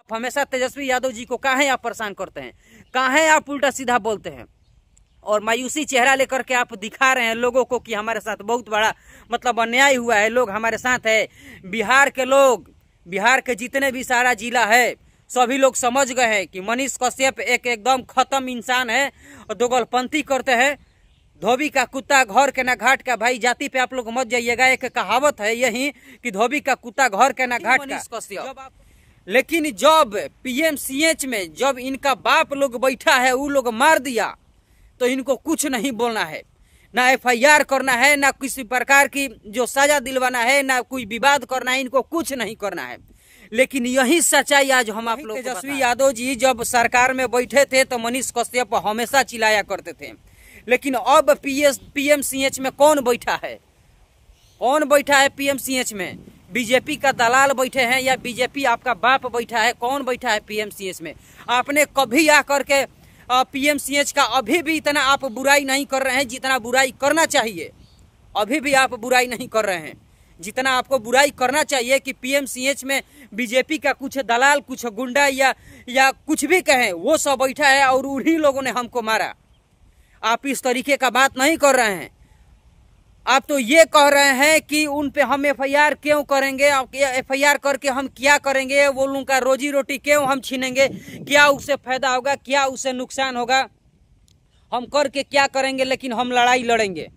हमेशा तेजस्वी यादव जी को काहे आप परेशान करते हैं, काहे आप उल्टा सीधा बोलते हैं और मायूसी चेहरा लेकर के आप दिखा रहे हैं लोगों को कि हमारे साथ बहुत बड़ा मतलब अन्याय हुआ है, लोग हमारे साथ है। बिहार के लोग, बिहार के जितने भी सारा जिला है, सभी लोग समझ गए हैं कि मनीष कश्यप एकदम खत्म इंसान है और दोगलपंथी करते हैं। धोबी का कुत्ता घर के ना घाट का। भाई जाति पे आप लोग मत जाइएगा, एक कहावत है यही कि धोबी का कुत्ता घर के ना घाट का। लेकिन जब पीएमसीएच में जब इनका बाप लोग बैठा है, वो लोग मार दिया, तो इनको कुछ नहीं बोलना है, ना एफआईआर करना है, ना किसी प्रकार की जो सजा दिलवाना है, ना कोई विवाद करना है, इनको कुछ नहीं करना है। लेकिन यही सच्चाई आज हम आप लोग। तेजस्वी यादव जी जब सरकार में बैठे थे तो मनीष कश्यप हमेशा चिल्लाया करते थे, लेकिन अब पीएमसीएच में कौन बैठा है, कौन बैठा है पीएमसीएच में? बीजेपी का दलाल बैठे हैं या बीजेपी आपका बाप बैठा है? कौन बैठा है पीएमसीएच में? आपने कभी आकर के पीएमसीएच का अभी भी इतना आप बुराई नहीं कर रहे हैं जितना बुराई करना चाहिए। अभी भी आप बुराई नहीं कर रहे हैं जितना आपको बुराई करना चाहिए कि पीएमसीएच में बीजेपी का कुछ दलाल, कुछ गुंडा या कुछ भी कहें, वो सब बैठा है और उन्हीं लोगों ने हमको मारा। आप इस तरीके का बात नहीं कर रहे हैं। आप तो ये कह रहे हैं कि उन पे हम एफआईआर क्यों करेंगे, एफआईआर करके हम क्या करेंगे, वो लोगों का रोजी रोटी क्यों हम छीनेंगे, क्या उससे फायदा होगा, क्या उससे नुकसान होगा, हम करके क्या करेंगे, लेकिन हम लड़ाई लड़ेंगे।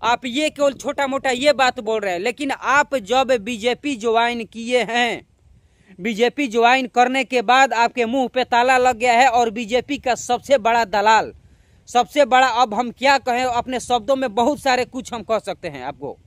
आप ये केवल छोटा मोटा ये बात बोल रहे हैं। लेकिन आप जब बीजेपी ज्वाइन किए हैं, बीजेपी ज्वाइन करने के बाद आपके मुंह पे ताला लग गया है और बीजेपी का सबसे बड़ा दलाल, सबसे बड़ा, अब हम क्या कहें, अपने शब्दों में बहुत सारे कुछ हम कह सकते हैं आपको,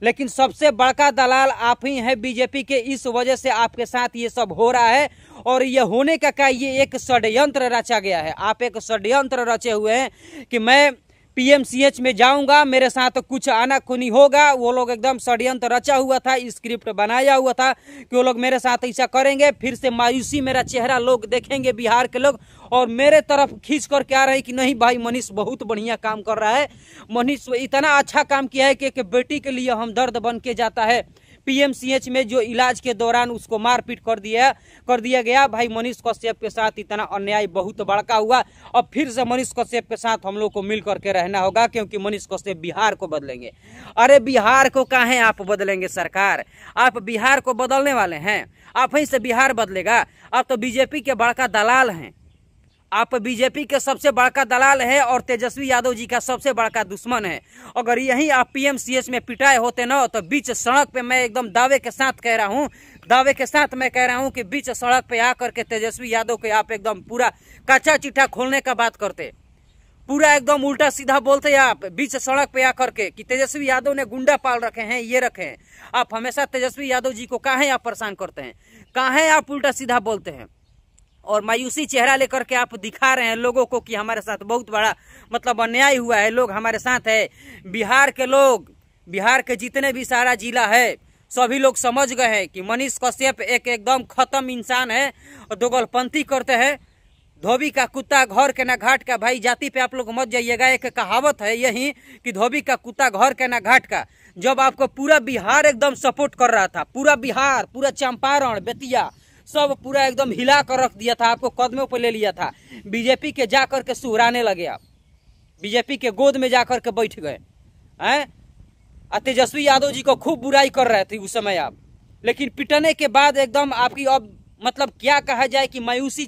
लेकिन सबसे बड़का दलाल आप ही हैं बीजेपी के। इस वजह से आपके साथ ये सब हो रहा है और ये होने का ये एक षड्यंत्र रचा गया है। आप एक षड्यंत्र रचे हुए हैं कि मैं पीएमसीएच में जाऊंगा, मेरे साथ कुछ आनाकानी होगा। वो लोग एकदम षड्यंत्र रचा हुआ था, स्क्रिप्ट बनाया हुआ था कि वो लोग मेरे साथ ऐसा करेंगे, फिर से मायूसी मेरा चेहरा लोग देखेंगे, बिहार के लोग, और मेरे तरफ खींच करके आ रहे हैं कि नहीं भाई मनीष बहुत बढ़िया काम कर रहा है, मनीष इतना अच्छा काम किया है कि बेटी के लिए हम दर्द बन के जाता है। पीएमसीएच में जो इलाज के दौरान उसको मारपीट कर दिया गया। भाई मनीष कश्यप के साथ इतना अन्याय बहुत बड़का हुआ। अब फिर से मनीष कश्यप के साथ हम लोग को मिल करके रहना होगा, क्योंकि मनीष कश्यप बिहार को बदलेंगे। अरे बिहार को काहे आप बदलेंगे सरकार? आप बिहार को बदलने वाले हैं? आप ही से बिहार बदलेगा? आप तो बीजेपी के बड़का दलाल हैं, आप बीजेपी के सबसे बड़का दलाल है और तेजस्वी यादव जी का सबसे बड़का दुश्मन है। अगर यही आप पीएमसीएच में पिटाए होते ना, तो बीच सड़क पे मैं एकदम दावे के साथ कह रहा हूँ, दावे के साथ मैं कह रहा हूँ कि बीच सड़क पे आकर के तेजस्वी यादव के आप एकदम पूरा कच्चा चिट्ठा खोलने का बात करते, पूरा एकदम उल्टा सीधा बोलते आप बीच सड़क पे आकर के कि तेजस्वी यादव ने गुंडा पाल रखे हैं, ये रखे हैं। आप हमेशा तेजस्वी यादव जी को काहे आप परेशान करते हैं, काहे आप उल्टा सीधा बोलते हैं और मायूसी चेहरा लेकर के आप दिखा रहे हैं लोगों को कि हमारे साथ बहुत बड़ा मतलब अन्याय हुआ है, लोग हमारे साथ है। बिहार के लोग, बिहार के जितने भी सारा जिला है, सभी लोग समझ गए हैं कि मनीष कश्यप एकदम खत्म इंसान है और दोगलपंथी करते हैं। धोबी का कुत्ता घर के ना घाट का। भाई जाति पे आप लोग मत जाइएगा, एक कहावत है यही कि धोबी का कुत्ता घर के ना घाट का। जब आपको पूरा बिहार एकदम सपोर्ट कर रहा था, पूरा बिहार, पूरा चंपारण, बेतिया सब पूरा एकदम हिला कर रख दिया था, आपको कदमों पर ले लिया था, बीजेपी के जाकर के सुहराने लगे, आप बीजेपी के गोद में जाकर के बैठ गए हैं। तेजस्वी यादव जी को खूब बुराई कर रहे थे उस समय आप, लेकिन पिटने के बाद एकदम आपकी अब मतलब क्या कहा जाए कि मायूसी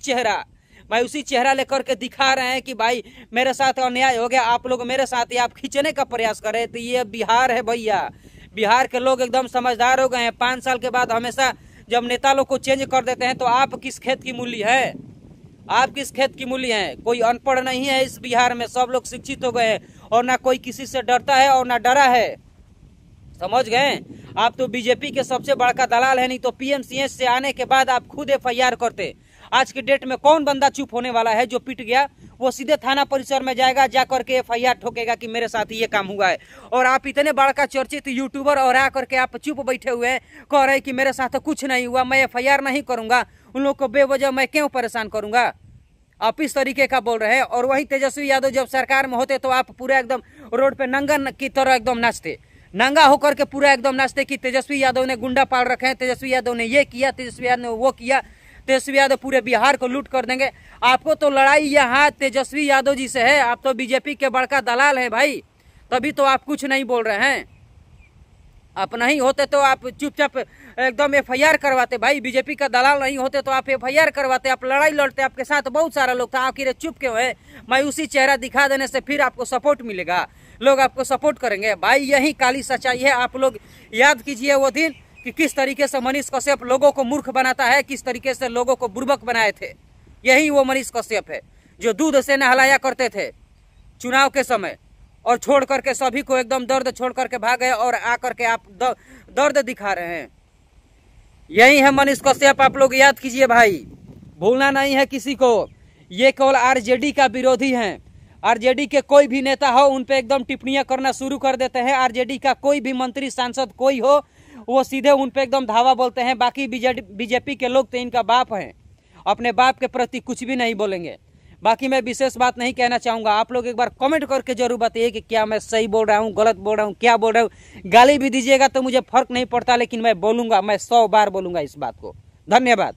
चेहरा लेकर के दिखा रहे हैं कि भाई मेरे साथ अन्याय हो गया, आप लोग मेरे साथ ही आप खींचने का प्रयास कर रहे थे। ये बिहार है भैया, बिहार के लोग एकदम समझदार हो गए हैं। 5 साल के बाद हमेशा जब नेता लोग को चेंज कर देते हैं तो आप किस खेत की मूली है, आप किस खेत की मूली है? कोई अनपढ़ नहीं है इस बिहार में, सब लोग शिक्षित हो गए हैं और ना कोई किसी से डरता है और ना डरा है, समझ गए? आप तो बीजेपी के सबसे बड़का दलाल है, नहीं तो पीएमसीएच से आने के बाद आप खुद एफआईआर करते। आज के डेट में कौन बंदा चुप होने वाला है? जो पिट गया वो सीधे थाना परिसर में जाएगा, जाकर के एफआईआर ठोकेगा कि मेरे साथ ये काम हुआ है। और आप इतने बड़का चर्चित यूट्यूबर और आकर के आप चुप बैठे हुए हैं, कह रहे हैं कि मेरे साथ कुछ नहीं हुआ, मैं एफआईआर नहीं करूंगा, उन लोग को बेवजह मैं क्यों परेशान करूंगा? आप इस तरीके का बोल रहे हैं। और वही तेजस्वी यादव जब सरकार में होते तो आप पूरा एकदम रोड पे नंगा की तरह एकदम नाचते, नंगा होकर के पूरा एकदम नाचते कि तेजस्वी यादव ने गुंडा पाल रखे हैं, तेजस्वी यादव ने ये किया, तेजस्वी यादव ने वो किया। तेजस्वी यादव पूरे बिहार को लूट कर देंगे। आपको तो लड़ाई यहाँ तेजस्वी यादव जी से है, आप तो बीजेपी के बड़का दलाल हैं भाई, तभी तो आप कुछ नहीं बोल रहे हैं। आप नहीं होते तो आप चुपचाप एकदम FIR करवाते भाई, बीजेपी का दलाल नहीं होते तो आप FIR करवाते, आप लड़ाई लड़ते, आपके साथ बहुत सारा लोग था, आखिर चुप क्यों है? मायूसी चेहरा दिखा देने से फिर आपको सपोर्ट मिलेगा, लोग आपको सपोर्ट करेंगे भाई, यही काली सच्चाई है। आप लोग याद कीजिए वो दिन कि किस तरीके से मनीष कश्यप लोगों को मूर्ख बनाता है, किस तरीके से लोगों को बुर्बक बनाए थे। यही वो मनीष कश्यप है जो दूध से नहलाया करते थे चुनाव के समय, और छोड़ करके सभी को एकदम दर्द छोड़ करके भाग गए, और आकर के आप दर्द दिखा रहे हैं। यही है मनीष कश्यप, आप लोग याद कीजिए भाई, भूलना नहीं है किसी को। ये केवल RJD का विरोधी हैं, RJD के कोई भी नेता हो उन पे एकदम टिप्पणियां करना शुरू कर देते हैं। RJD का कोई भी मंत्री सांसद कोई हो वो सीधे उन पे एकदम धावा बोलते हैं। बाकी बीजेपी के लोग तो इनका बाप हैं, अपने बाप के प्रति कुछ भी नहीं बोलेंगे। बाकी मैं विशेष बात नहीं कहना चाहूँगा। आप लोग एक बार कमेंट करके जरूर बताइए कि क्या मैं सही बोल रहा हूँ, गलत बोल रहा हूँ, क्या बोल रहा हूँ। गाली भी दीजिएगा तो मुझे फर्क नहीं पड़ता, लेकिन मैं बोलूँगा, मैं 100 बार बोलूँगा इस बात को। धन्यवाद।